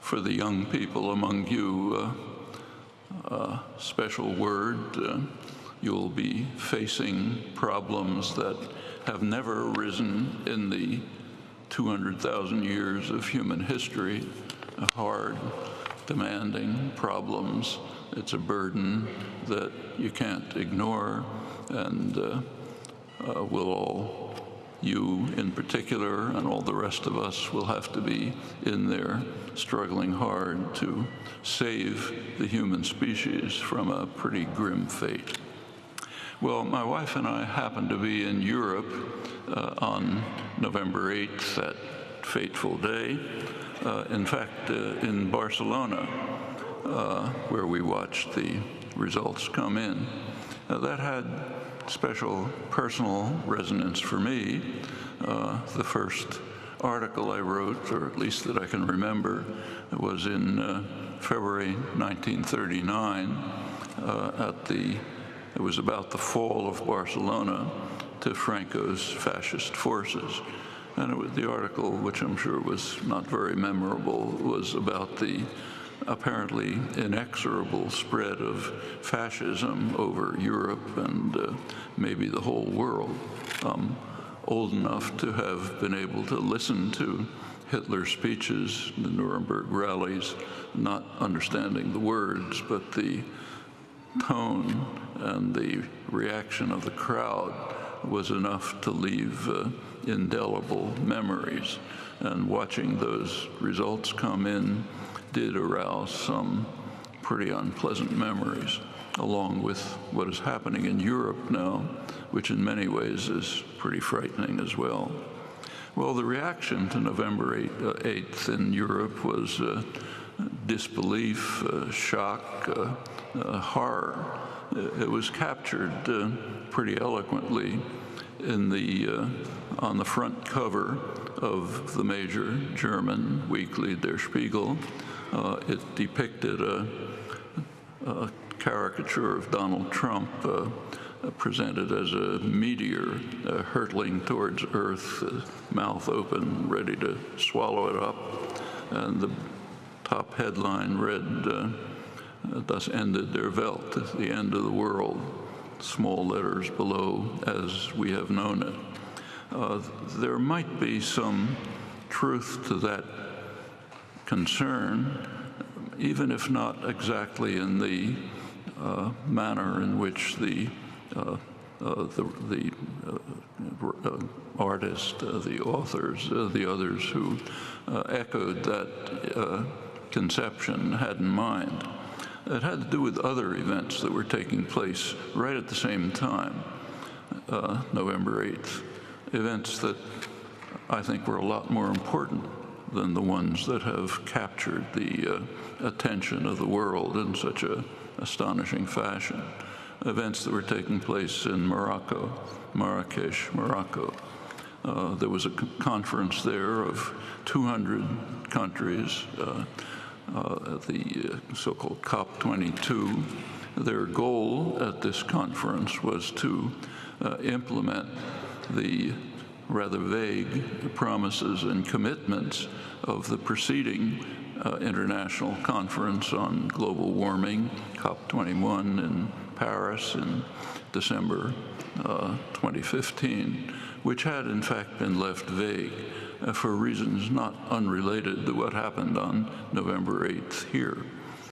for the young people among you, a special word. You'll be facing problems that have never arisen in the 200,000 years of human history, hard, demanding problems. It's a burden that you can't ignore, and we'll all, you in particular, and all the rest of us will have to be in there struggling hard to save the human species from a pretty grim fate. Well, my wife and I happened to be in Europe on November 8th, that fateful day. In fact, in Barcelona, where we watched the results come in. That had special personal resonance for me. The first article I wrote, or at least that I can remember, was in February 1939 it was about the fall of Barcelona to Franco's fascist forces. And the article, which I'm sure was not very memorable, was about the apparently inexorable spread of fascism over Europe and maybe the whole world. I'm old enough to have been able to listen to Hitler's speeches, the Nuremberg rallies, not understanding the words, but the tone and the reaction of the crowd was enough to leave indelible memories. And watching those results come in did arouse some pretty unpleasant memories, along with what is happening in Europe now, which in many ways is pretty frightening as well. Well, the reaction to November 8th in Europe was disbelief, shock, horror. It was captured pretty eloquently in on the front cover of the major German weekly Der Spiegel. It depicted a caricature of Donald Trump presented as a meteor hurtling towards Earth, mouth open, ready to swallow it up. And the top headline read, "Thus ended der Welt," the end of the world, small letters below, as we have known it. There might be some truth to that concern, even if not exactly in the manner in which the artist, the authors, the others who echoed that conception had in mind. It had to do with other events that were taking place right at the same time, November 8th, events that I think were a lot more important than the ones that have captured the attention of the world in such an astonishing fashion. Events that were taking place in Morocco, Marrakesh, Morocco. There was a conference there of 200 countries, the so-called COP22. Their goal at this conference was to implement the rather vague promises and commitments of the preceding international conference on global warming, COP21 in Paris in December 2015, which had in fact been left vague for reasons not unrelated to what happened on November 8th here.